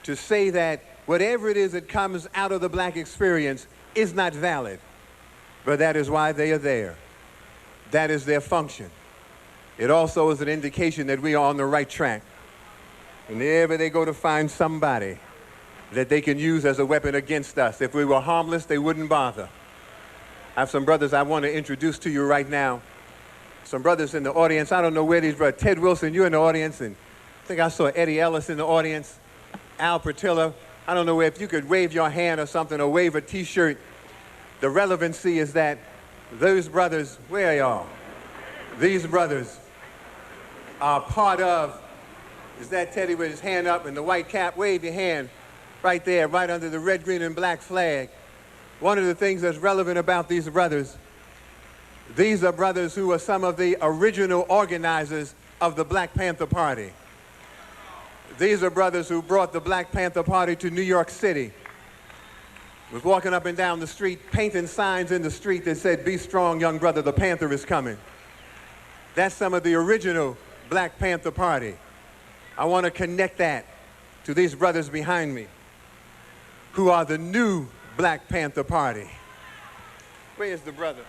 to say that whatever it is that comes out of the black experience is not valid. But that is why they are there. That is their function. It also is an indication that we are on the right track. Whenever they go to find somebody that they can use as a weapon against us, if we were harmless, they wouldn't bother. I have some brothers I want to introduce to you right now. Some brothers in the audience. I don't know where these brothers. Ted Wilson, you're in the audience, and I think I saw Eddie Ellis in the audience. Al Pertilla. I don't know if you could wave your hand or something, or wave a T-shirt. The relevancy is that those brothers, where are y'all? These brothers are part of, is that Teddy with his hand up and the white cap? Wave your hand right there, right under the red, green, and black flag. One of the things that's relevant about these brothers, these are brothers who are some of the original organizers of the Black Panther Party. These are brothers who brought the Black Panther Party to New York City. Was walking up and down the street, painting signs in the street that said, "Be strong, young brother, the Panther is coming." That's some of the original Black Panther Party. I want to connect that to these brothers behind me, who are the new Black Panther Party. Where is the brother?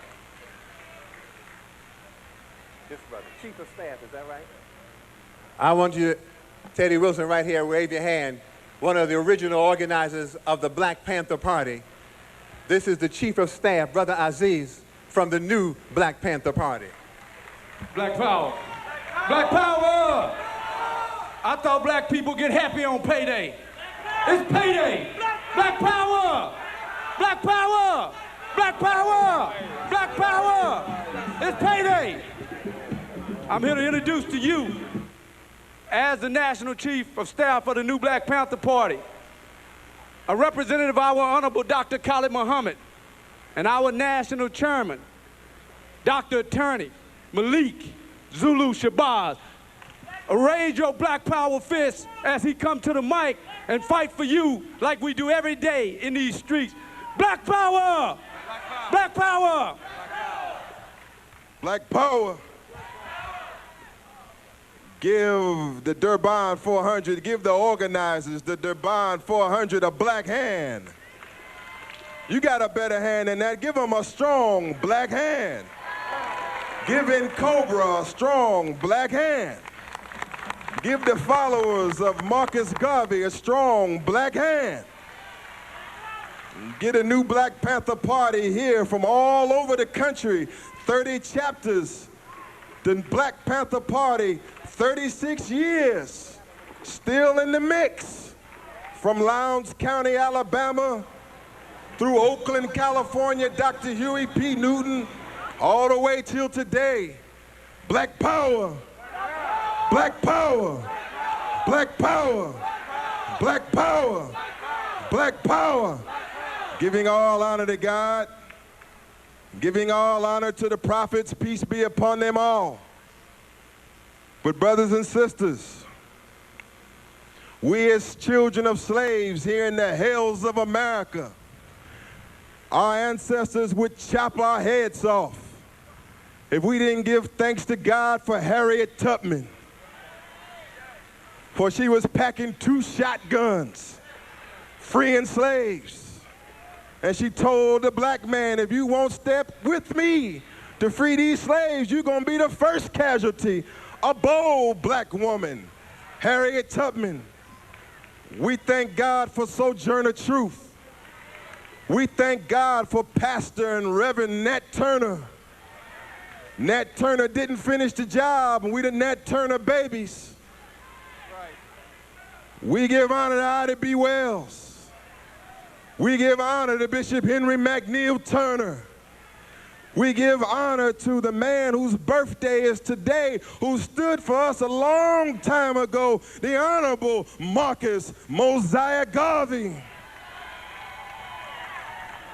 This brother, Chief of Staff, is that right? I want you, Teddy Wilson right here, wave your hand. One of the original organizers of the Black Panther Party. This is the Chief of Staff, Brother Aziz, from the new Black Panther Party. Black power. Black power! I thought black people get happy on payday. It's payday! Black power! Black power! Black power! Black power! It's payday! I'm here to introduce to you, as the National Chief of Staff of the new Black Panther Party, a representative of our Honorable Dr. Khalid Muhammad, and our National Chairman, Dr. Attorney Malik, Zulu, Shabazz. Raise your black power fist as he come to the mic and fight for you like we do every day in these streets. Black power! Black power! Black power! Give the Durban 400, give the organizers, the Durban 400, a black hand. You got a better hand than that. Give them a strong black hand. Give in Cobra a strong black hand. Give the followers of Marcus Garvey a strong black hand. Get a new Black Panther Party here from all over the country. 30 chapters. The Black Panther Party, 36 years, still in the mix. From Lowndes County, Alabama, through Oakland, California, Dr. Huey P. Newton, all the way till today. Black power, black power, black power, black power, black power. Giving all honor to God, giving all honor to the prophets, peace be upon them all. But brothers and sisters, we as children of slaves here in the hells of America, our ancestors would chop our heads off if we didn't give thanks to God for Harriet Tubman. For she was packing 2 shotguns, freeing slaves. And she told the black man, if you won't step with me to free these slaves, you're gonna be the first casualty. A bold black woman, Harriet Tubman. We thank God for Sojourner Truth. We thank God for Pastor and Reverend Nat Turner. Nat Turner didn't finish the job, and we the Nat Turner babies. We give honor to Ida B. Wells. We give honor to Bishop Henry McNeil Turner. We give honor to the man whose birthday is today, who stood for us a long time ago, the Honorable Marcus Mosiah Garvey,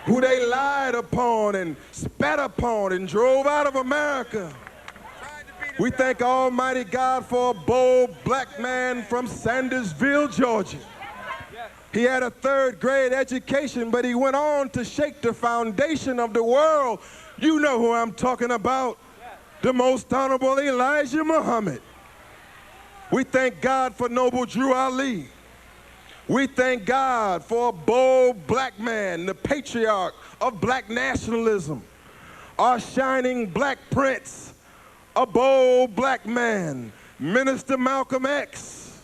who they lied upon and spat upon and drove out of America. We thank Almighty God for a bold black man from Sandersville, Georgia. He had a 3rd grade education, but he went on to shake the foundation of the world. You know who I'm talking about, the Most Honorable Elijah Muhammad. We thank God for Noble Drew Ali, We thank God for a bold black man, the patriarch of black nationalism, our shining black prince, a bold black man, Minister Malcolm X.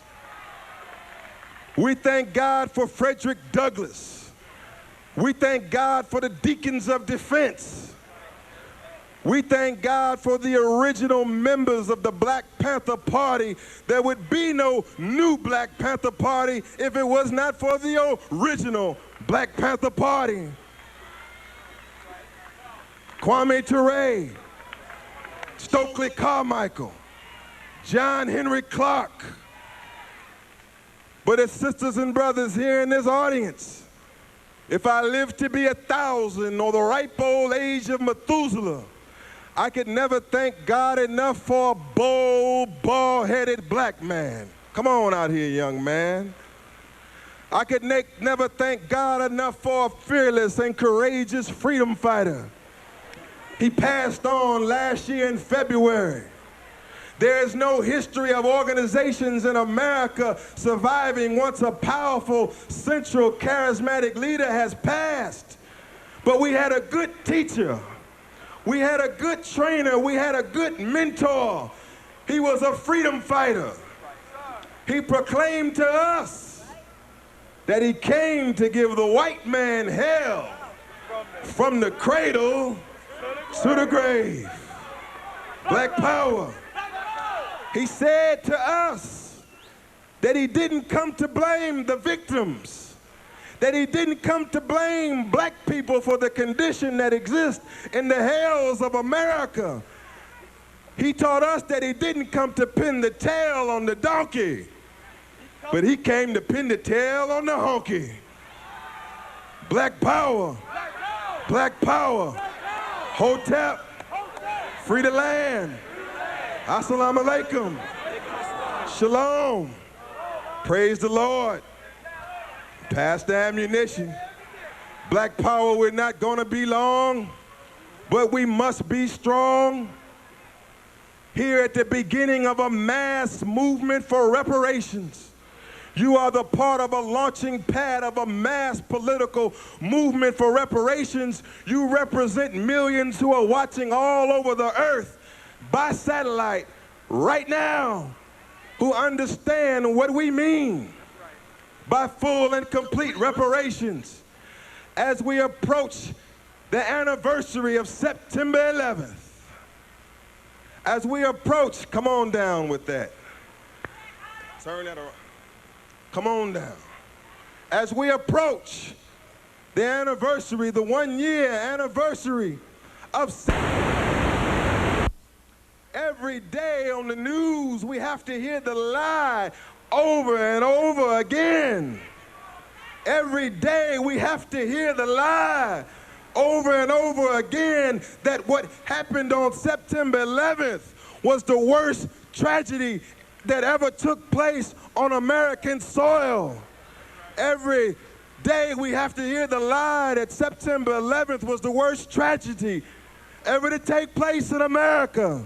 We thank God for Frederick Douglass. We thank God for the Deacons of Defense. We thank God for the original members of the Black Panther Party. There would be no new Black Panther Party if it was not for the original Black Panther Party. Kwame Ture, Stokely Carmichael, John Henry Clark. But as sisters and brothers here in this audience, if I live to be 1,000 or the ripe old age of Methuselah, I could never thank God enough for a bold, bald-headed black man. Come on out here, young man. I could never thank God enough for a fearless and courageous freedom fighter. He passed on last year in February. There is no history of organizations in America surviving once a powerful, central, charismatic leader has passed. But we had a good teacher. We had a good trainer. We had a good mentor. He was a freedom fighter. He proclaimed to us that he came to give the white man hell from the cradle to the grave. Black power. He said to us that he didn't come to blame the victims, that he didn't come to blame black people for the condition that exists in the hells of America. He taught us that he didn't come to pin the tail on the donkey, but he came to pin the tail on the honky. Black power, black power, Hotep, free the land. Assalamu alaikum. Shalom. Praise the Lord. Pass the ammunition. Black power, we're not going to be long, but we must be strong. Here at the beginning of a mass movement for reparations, you are the part of a launching pad of a mass political movement for reparations. You represent millions who are watching all over the earth by satellite right now, who understand what we mean by full and complete reparations. As we approach the anniversary of September 11th, as we approach, come on down with that. Turn that around. Come on down. As we approach the anniversary, the 1-year anniversary of every day on the news, we have to hear the lie over and over again. Every day we have to hear the lie over and over again that what happened on September 11th was the worst tragedy that ever took place on American soil. Every day we have to hear the lie that September 11th was the worst tragedy ever to take place in America.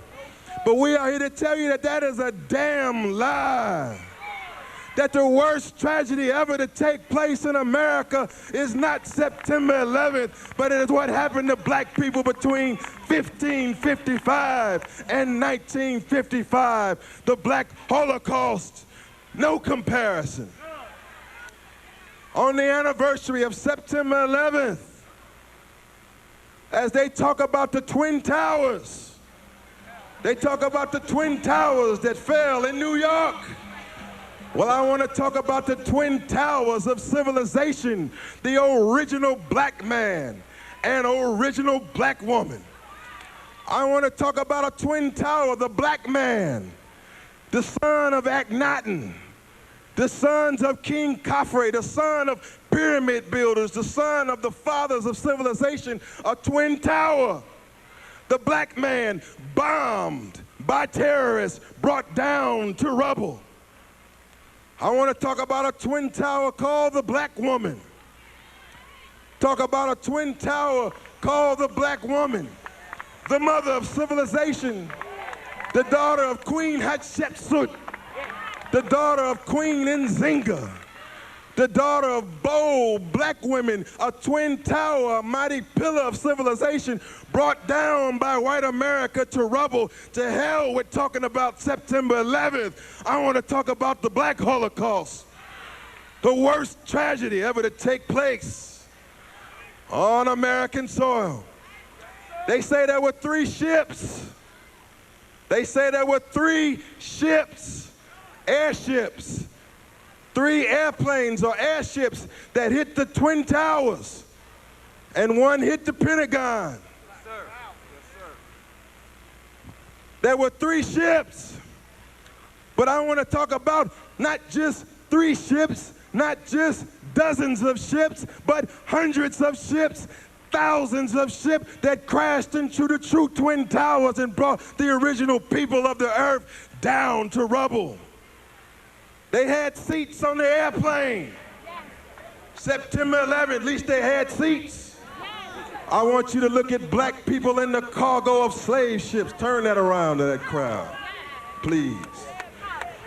But we are here to tell you that that is a damn lie. That the worst tragedy ever to take place in America is not September 11th, but it is what happened to black people between 1555 and 1955. The Black Holocaust, no comparison. On the anniversary of September 11th, as they talk about the Twin Towers, they talk about the Twin Towers that fell in New York. Well, I want to talk about the Twin Towers of civilization, the original black man and original black woman. I want to talk about a Twin Tower, the black man, the son of Akhenaten, the sons of King Khafre, the son of pyramid builders, the son of the fathers of civilization, a Twin Tower. The black man bombed by terrorists, brought down to rubble. I want to talk about a Twin Tower called the black woman. Talk about a Twin Tower called the black woman, the mother of civilization, the daughter of Queen Hatshepsut, the daughter of Queen Nzinga, the daughter of bold black women, a twin tower, a mighty pillar of civilization brought down by white America to rubble. To hell with talking about September 11th. I want to talk about the Black Holocaust, the worst tragedy ever to take place on American soil. They say there were 3 ships. They say there were 3 ships, airships, 3 airplanes or airships that hit the Twin Towers, and 1 hit the Pentagon. Yes, sir. Yes, sir. There were 3 ships, but I want to talk about not just 3 ships, not just dozens of ships, but hundreds of ships, thousands of ships that crashed into the true Twin Towers and brought the original people of the earth down to rubble. They had seats on the airplane. September 11th, at least they had seats. I want you to look at black people in the cargo of slave ships. Turn that around to that crowd, please.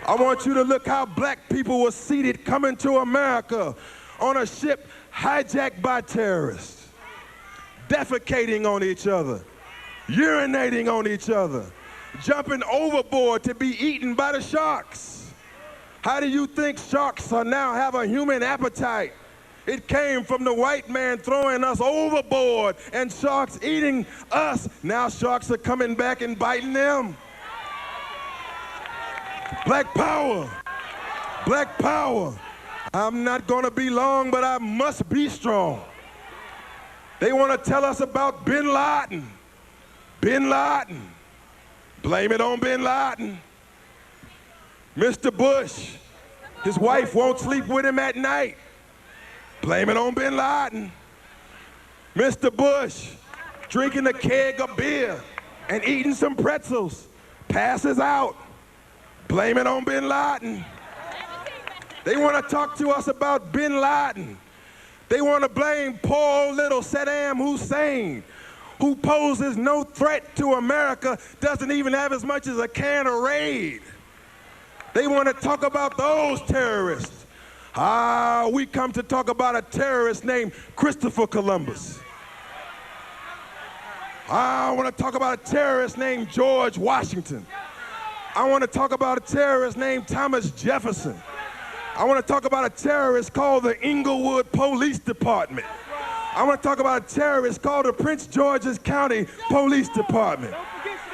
I want you to look how black people were seated coming to America on a ship hijacked by terrorists, defecating on each other, urinating on each other, jumping overboard to be eaten by the sharks. How do you think sharks now have a human appetite? It came from the white man throwing us overboard and sharks eating us. Now sharks are coming back and biting them. Black power, black power. I'm not gonna be long, but I must be strong. They wanna tell us about Bin Laden. Bin Laden, blame it on Bin Laden. Mr. Bush, his wife won't sleep with him at night. Blame it on Bin Laden. Mr. Bush, drinking a keg of beer and eating some pretzels, passes out. Blame it on Bin Laden. They want to talk to us about Bin Laden. They want to blame poor old little Saddam Hussein, who poses no threat to America, doesn't even have as much as a can of Raid. They want to talk about those terrorists. We come to talk about a terrorist named Christopher Columbus. I want to talk about a terrorist named George Washington. I want to talk about a terrorist named Thomas Jefferson. I want to talk about a terrorist called the Inglewood Police Department. I want to talk about a terrorist called the Prince George's County Police Department.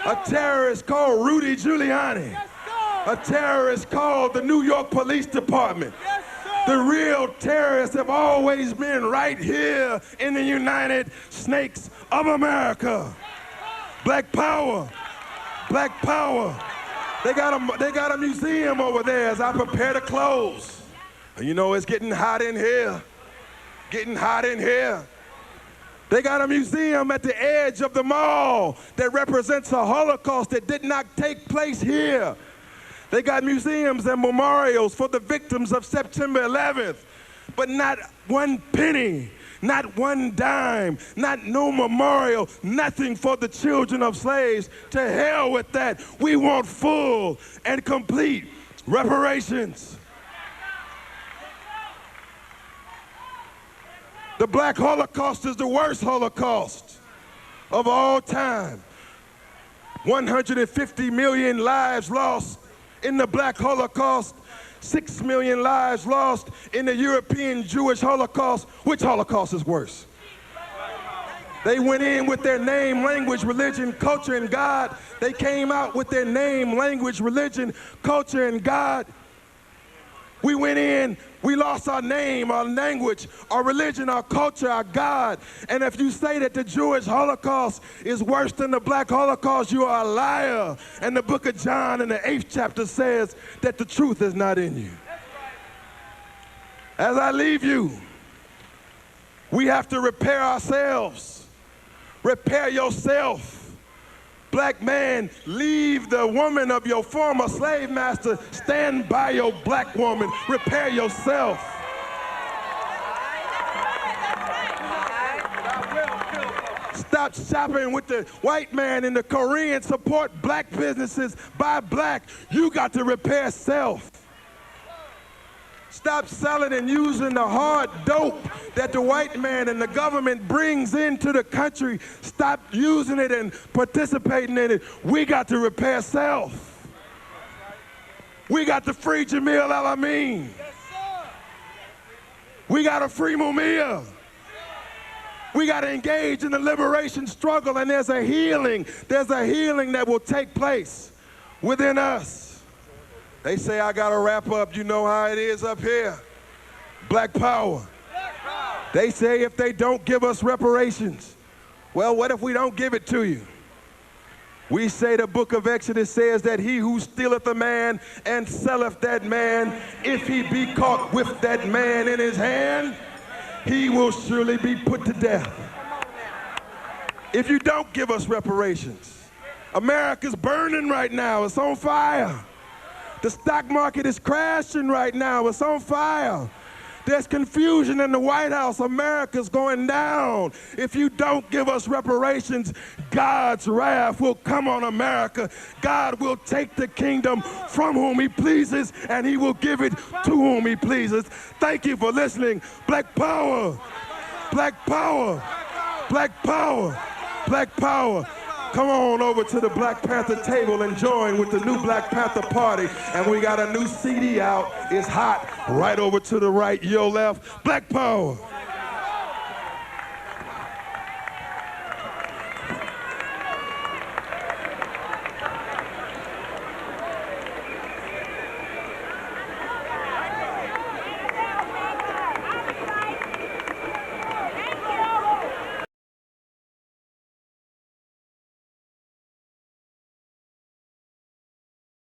A terrorist called Rudy Giuliani. A terrorist called the New York Police Department. The real terrorists have always been right here in the United Snakes of America. Black power, black power. They got a museum over there as I prepare to close. You know, it's getting hot in here, getting hot in here. They got a museum at the edge of the mall that represents a Holocaust that did not take place here. They got museums and memorials for the victims of September 11th, but not one penny, not one dime, not no memorial, nothing for the children of slaves. To hell with that. We want full and complete reparations. The Black Holocaust is the worst Holocaust of all time. 150 million lives lost in the Black Holocaust, 6 million lives lost in the European Jewish Holocaust. Which Holocaust is worse? They went in with their name, language, religion, culture, and God. They came out with their name, language, religion, culture, and God. We went in, we lost our name, our language, our religion, our culture, our God. And if you say that the Jewish Holocaust is worse than the Black Holocaust, you are a liar. And the book of John in the 8th chapter says that the truth is not in you. As I leave you, we have to repair ourselves. Repair yourself. Black man, leave the woman of your former slave master. Stand by your black woman. Repair yourself. Stop shopping with the white man and the Korean. Support black businesses. Buy black. You got to repair self. Stop selling and using the hard dope that the white man and the government brings into the country. Stop using it and participating in it. We got to repair self. We got to free Jamil El-Amin. We got to free Mumia. We got to engage in the liberation struggle, and there's a healing that will take place within us. They say I got to wrap up. You know how it is up here. Black power. They say if they don't give us reparations, well, what if we don't give it to you? We say the book of Exodus says that he who stealeth a man and selleth that man, if he be caught with that man in his hand, he will surely be put to death. If you don't give us reparations, America's burning right now. It's on fire. The stock market is crashing right now. It's on fire. There's confusion in the White House. America's going down. If you don't give us reparations, God's wrath will come on America. God will take the kingdom from whom he pleases, and he will give it to whom he pleases. Thank you for listening. Black power. Black power. Black power. Black power. Come on over to the Black Panther table and join with the new Black Panther Party. And we got a new CD out. It's hot. Right over to the right, your left. Black power.